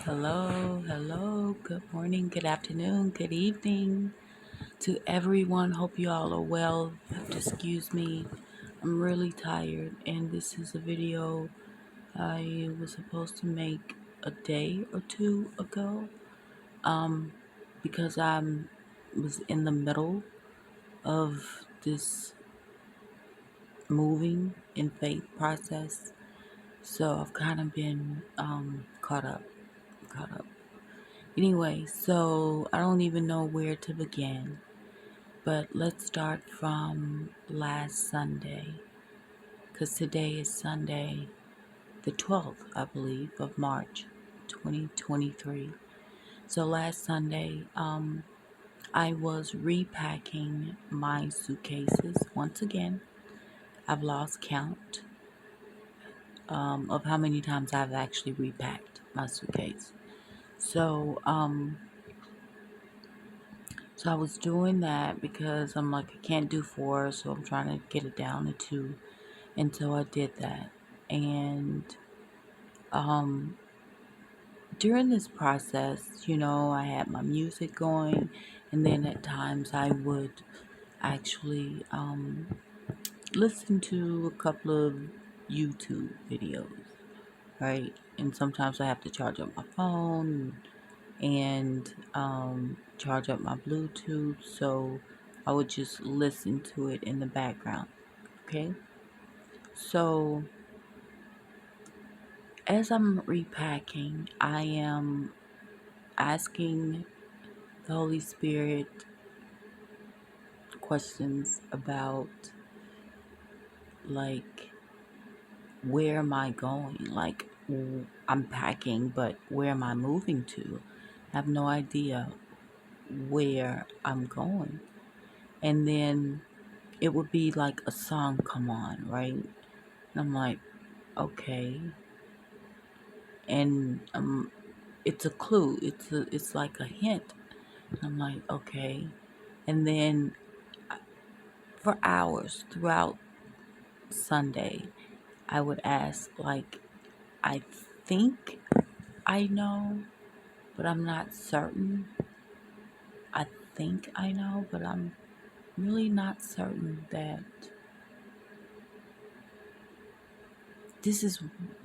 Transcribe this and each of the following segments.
Hello, hello, good morning, good afternoon, good evening to everyone. Hope you all are well. You have to excuse me. I'm really tired, and this is a video I was supposed to make a day or two ago. Um, because I'm was in the middle of this moving in faith process, so I've kind of been caught up. Anyway, so I don't even know where to begin, but let's start from last Sunday, because today is Sunday, the 12th, I believe, of March 2023. So last Sunday, I was repacking my suitcases once again. I've lost count of how many times I've actually repacked my suitcase. So I was doing that because I'm like, I can't do four, so I'm trying to get it down to two. And so I did that. And um, during this process, I had my music going, and then at times I would actually listen to a couple of YouTube videos, right? And sometimes I have to charge up my phone and charge up my Bluetooth, so I would just listen to it in the background. Okay, so as I'm repacking, I am asking the Holy Spirit questions about, like, where am I going? Like, I'm packing, but where am I moving to? I have no idea where I'm going. And then it would be like a song come on, right? And I'm like, okay. And it's a clue. It's like a hint. And I'm like, okay. And then for hours throughout Sunday, I would ask, like, I think I know, but I'm not certain. I think I know, but I'm really not certain that this is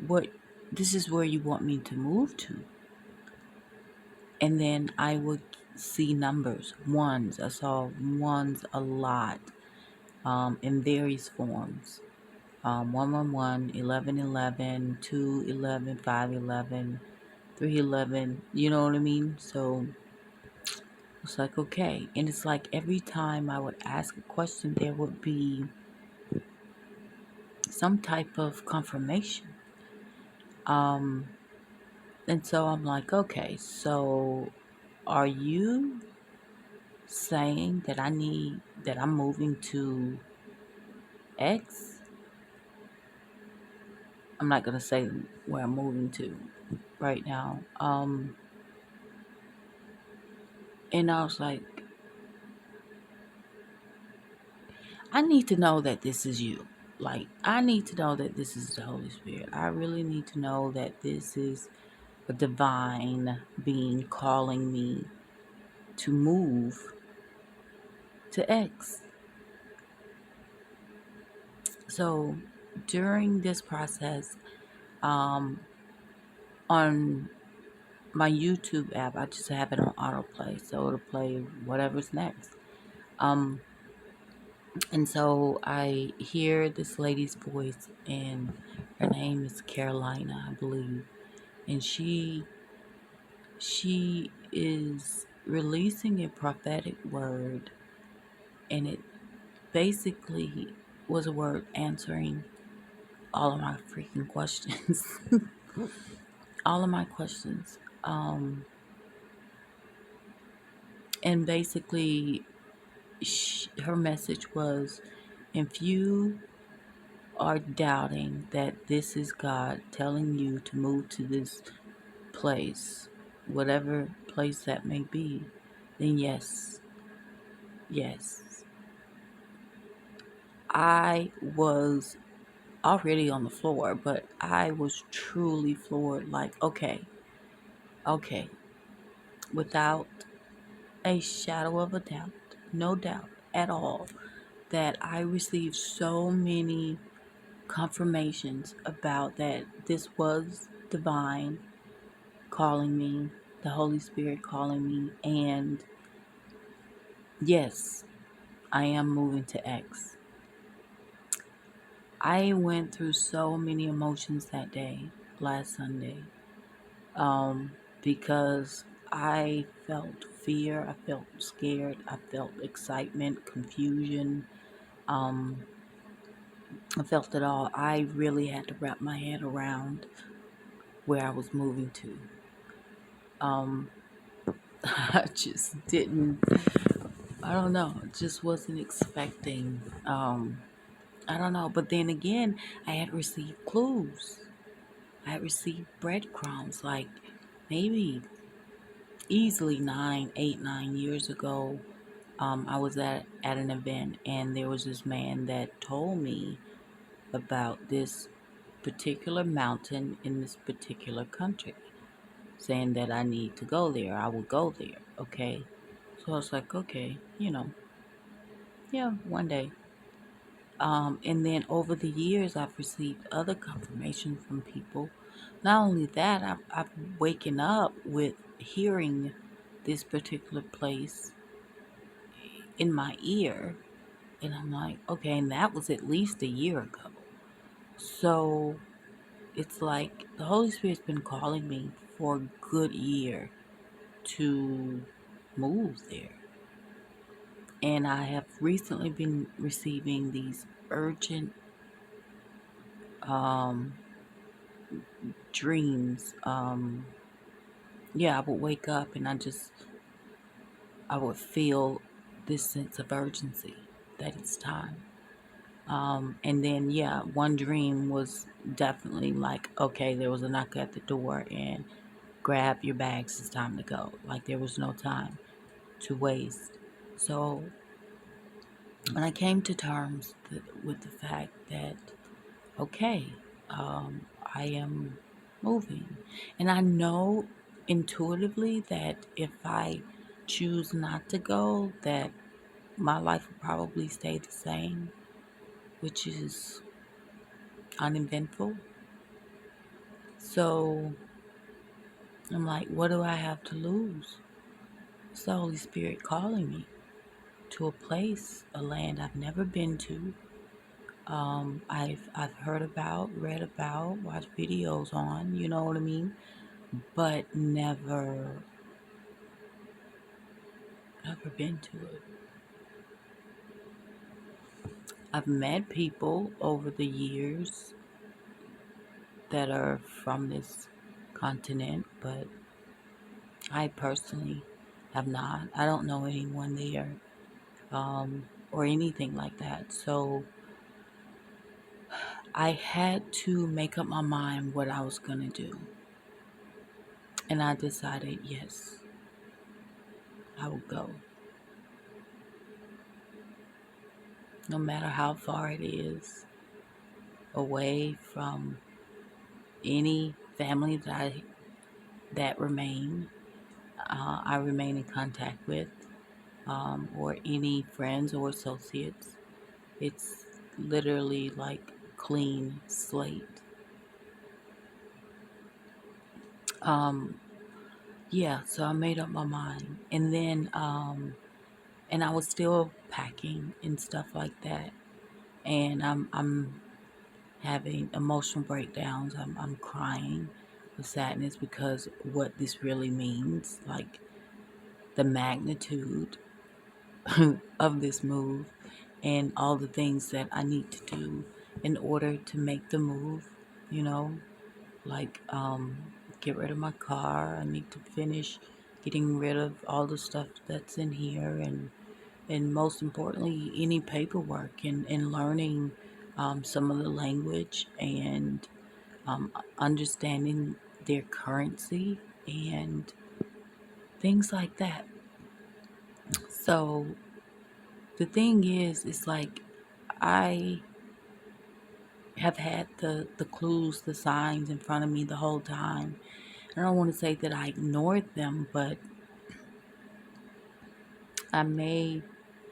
what this is where you want me to move to. And then I would see numbers, ones. I saw ones a lot, in various forms. 111, 1111, 211, 511, 311. You know what I mean? So it's like, okay. And it's like every time I would ask a question, there would be some type of confirmation. Um, and so I'm like, okay, so are you saying that I'm moving to X? I'm not gonna say where I'm moving to right now. And I was like, I need to know that this is you. Like, I need to know that this is the Holy Spirit. I really need to know that this is a divine being calling me to move to X. So during this process, um, on my YouTube app, I just have it on autoplay, so it'll play whatever's next. Um, and so I hear this lady's voice, and her name is Carolina, I believe, and she is releasing a prophetic word, and it basically was a word answering all of my freaking questions. All of my questions. And basically, her message was, if you are doubting that this is God telling you to move to this place, whatever place that may be, then yes, yes. I was already on the floor, but I was truly floored. Like, okay, Okay, without a shadow of a doubt, no doubt at all, that I received so many confirmations about that this was divine calling me, the Holy Spirit calling me, and yes, I am moving to X. I went through so many emotions that day, last Sunday, um, because I felt fear, I felt scared, I felt excitement, confusion, um, I felt it all. I really had to wrap my head around where I was moving to. Um, I just didn't, I don't know, just wasn't expecting, I don't know. But then again, I had received clues. I had received breadcrumbs, like maybe easily 9 8 9 years ago. I was at an event, and there was this man that told me about this particular mountain in this particular country, saying that I need to go there. I will go there. Okay. So I was like, okay, yeah, one day. And then over the years, I've received other confirmation from people. Not only that, I've waken up with hearing this particular place in my ear. And I'm like, okay, and that was at least a year ago. So it's like the Holy Spirit's been calling me for a good year to move there. And I have recently been receiving these urgent um, dreams. Yeah, I would wake up and I would feel this sense of urgency that it's time. And then, yeah, one dream was definitely like, okay, there was a knock at the door and grab your bags, it's time to go. Like, there was no time to waste. So, when I came to terms with the fact that, okay, I am moving. And I know intuitively that if I choose not to go, that my life will probably stay the same, which is uneventful. So I'm like, what do I have to lose? It's the Holy Spirit calling me to a place, a land I've never been to. I've heard about, read about, watched videos on, you know what I mean? But never been to it. I've met people over the years that are from this continent, but I personally have not. I don't know anyone there, or anything like that. So I had to make up my mind what I was going to do. And I decided, yes, I will go. No matter how far it is away from any family that remain, I remain in contact with, or any friends or associates. It's literally like clean slate. Um, yeah, so I made up my mind. And then, and I was still packing and stuff like that. And I'm having emotional breakdowns. I'm crying with sadness because what this really means, like the magnitude of this move and all the things that I need to do in order to make the move, you know, like get rid of my car. I need to finish getting rid of all the stuff that's in here, and most importantly, any paperwork and learning some of the language and understanding their currency and things like that. So the thing is, it's like I have had the clues, the signs in front of me the whole time. I don't want to say that I ignored them, but I may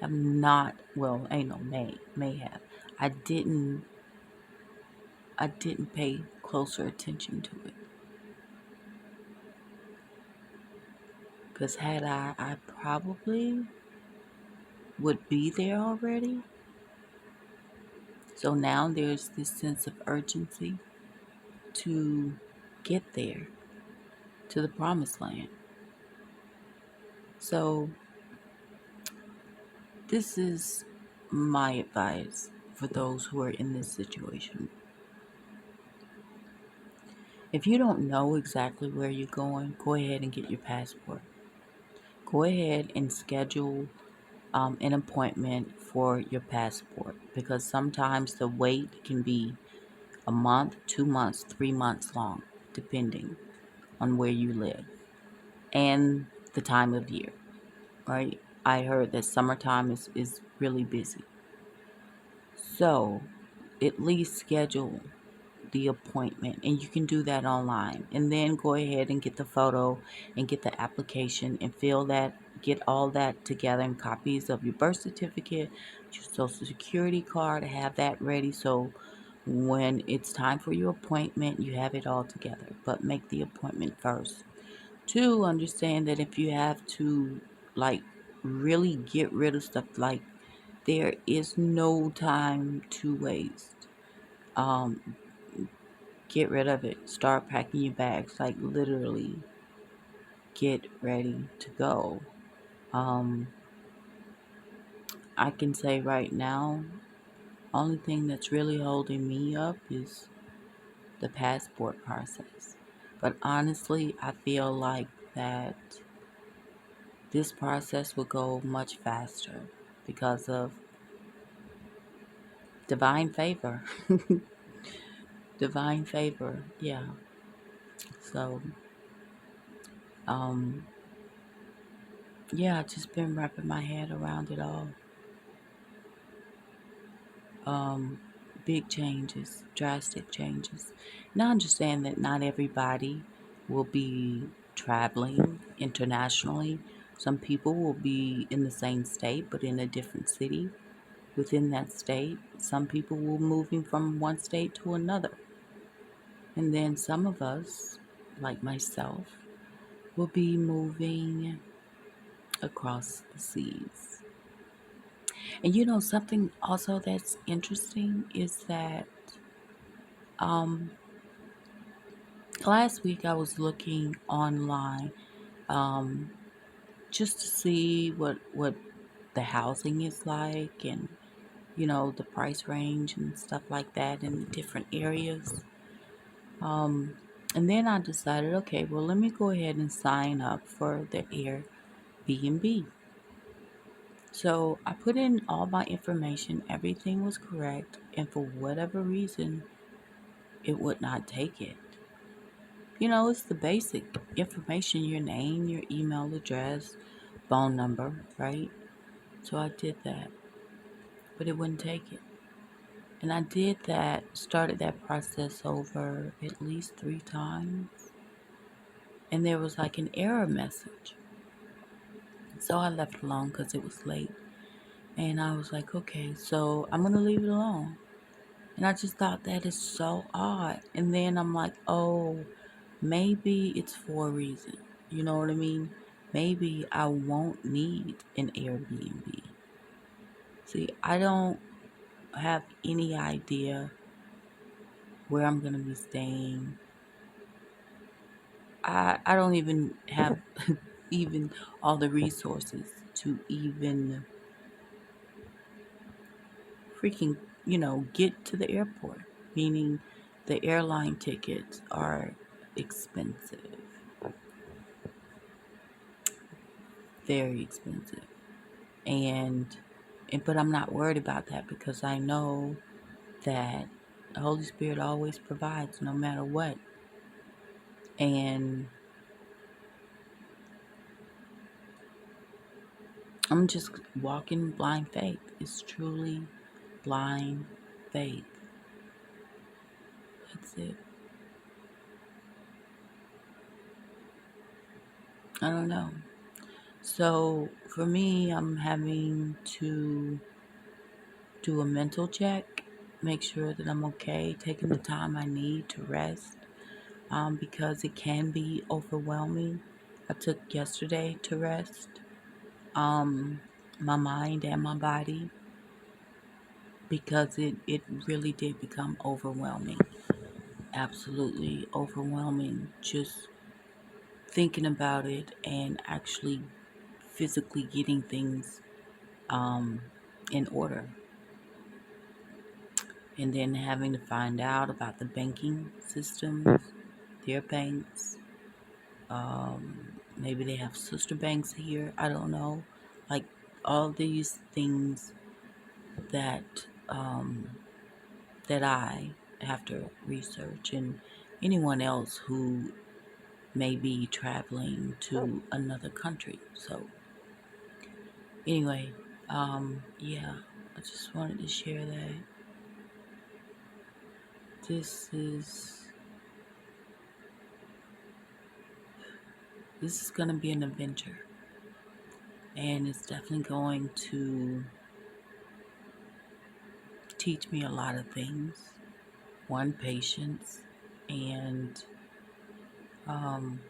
have not, well, ain't no may have. I didn't I didn't pay closer attention to it. Because had I probably would be there already. So now there's this sense of urgency to get there, to the promised land. So this is my advice for those who are in this situation. If you don't know exactly where you're going, go ahead and get your passport. Go ahead and schedule an appointment for your passport, because sometimes the wait can be a month, 2 months, 3 months long, depending on where you live and the time of year, right? I heard that summertime is really busy. So at least schedule the appointment, and you can do that online, and then go ahead and get the photo and get the application and fill that, get all that together, and copies of your birth certificate, your social security card, have that ready, so when it's time for your appointment you have it all together. But make the appointment first. Two, understand that if you have to, like, really get rid of stuff, like, there is no time to waste. um get rid of it. Start packing your bags. Like, literally, get ready to go. Um, I can say right now, only thing that's really holding me up is the passport process. But honestly, I feel like that this process will go much faster because of divine favor. Divine favor, yeah. So, um, yeah, I just been wrapping my head around it all. um, Big changes, drastic changes. Now, understand that not everybody will be traveling internationally. Some people will be in the same state but in a different city within that state. Some people will moving from one state to another. And then some of us, like myself, will be moving across the seas. And you know, something also that's interesting is that um, last week I was looking online, um, just to see what the housing is like, and you know, the price range and stuff like that in different areas. Um, and then I decided, okay, well, let me go ahead and sign up for the Airbnb. So I put in all my information, everything was correct, and for whatever reason, it would not take it. You know, it's the basic information, your name, your email address, phone number, right? So I did that, but it wouldn't take it. And I did that, started that process over at least 3 times, and there was like an error message. So I left it alone because it was late. And I was like, okay, so I'm going to leave it alone. And I just thought that is so odd. And then I'm like, oh, maybe it's for a reason. You know what I mean? Maybe I won't need an Airbnb. See, I don't have any idea where I'm going to be staying. I don't even have even all the resources to even freaking, get to the airport. Meaning the airline tickets are expensive, very expensive. And but I'm not worried about that because I know that the Holy Spirit always provides no matter what. And I'm just walking blind faith. It's truly blind faith. That's it. I don't know. So for me, I'm having to do a mental check, make sure that I'm okay, taking the time I need to rest, because it can be overwhelming. I took yesterday to rest, um, my mind and my body, because it really did become overwhelming. Absolutely overwhelming. Just thinking about it and actually physically getting things um, in order. And then having to find out about the banking systems, their banks. Maybe they have sister banks here. I don't know. Like all these things that that I have to research, and anyone else who may be traveling to another country. So anyway, yeah, I just wanted to share that this is this is gonna be an adventure, and it's definitely going to teach me a lot of things. One, patience, and um,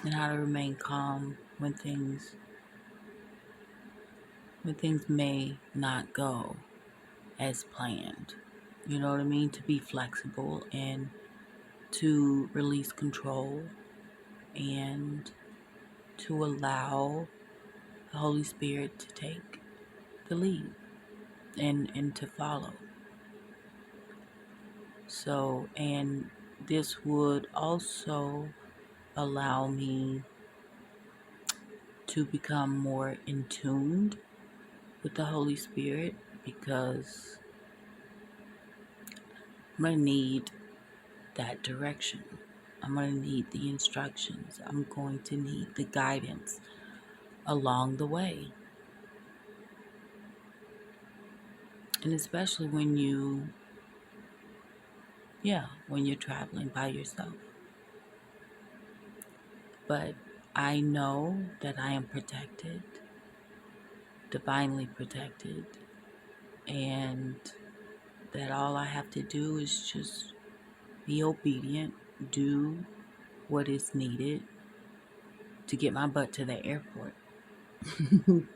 and how to remain calm when things may not go as planned. You know what I mean? To be flexible and to release control and to allow the Holy Spirit to take the lead and to follow. So, and this would also allow me to become more in tune with the Holy Spirit, because I'm going to need that direction. I'm going to need the instructions. I'm going to need the guidance along the way. And especially when you're traveling by yourself. But I know that I am protected, divinely protected, and that all I have to do is just be obedient, do what is needed to get my butt to the airport and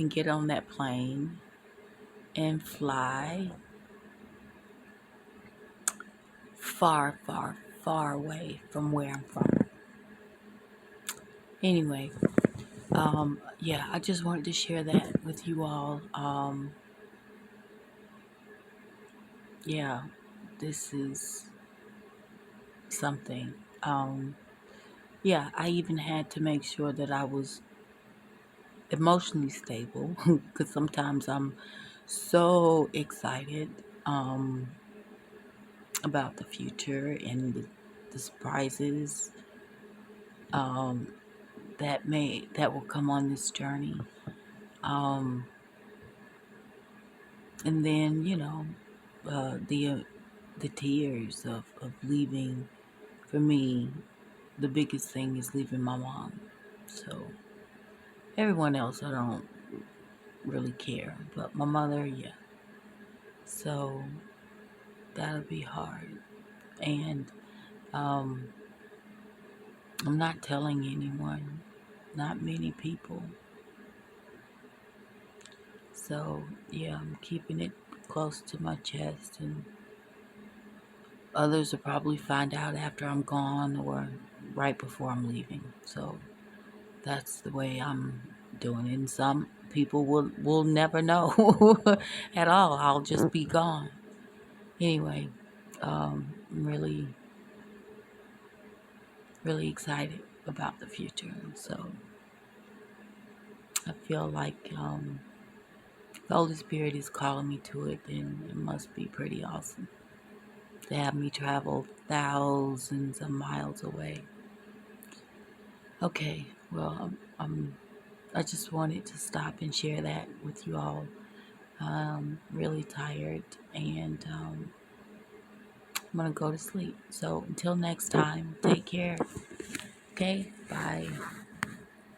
get on that plane and fly far, far, far away from where I'm from. Anyway, yeah, I just wanted to share that with you all. Yeah, this is something. Um, yeah, I even had to make sure that I was emotionally stable because sometimes I'm so excited um, about the future and the surprises um, that will come on this journey. Um, and then the tears of leaving. For me, the biggest thing is leaving my mom. So everyone else, I don't really care, but my mother, yeah. So that'll be hard, and um, I'm not telling anyone, not many people. So yeah, I'm keeping it close to my chest, and others will probably find out after I'm gone or right before I'm leaving. So that's the way I'm doing it. And some people will never know at all. I'll just be gone. Anyway, I'm really, really excited about the future. And so I feel like the Holy Spirit is calling me to it, and it must be pretty awesome to have me travel thousands of miles away. Okay, well, I just wanted to stop and share that with you all. Really tired, and I'm gonna go to sleep. So until next time, take care. Okay, bye.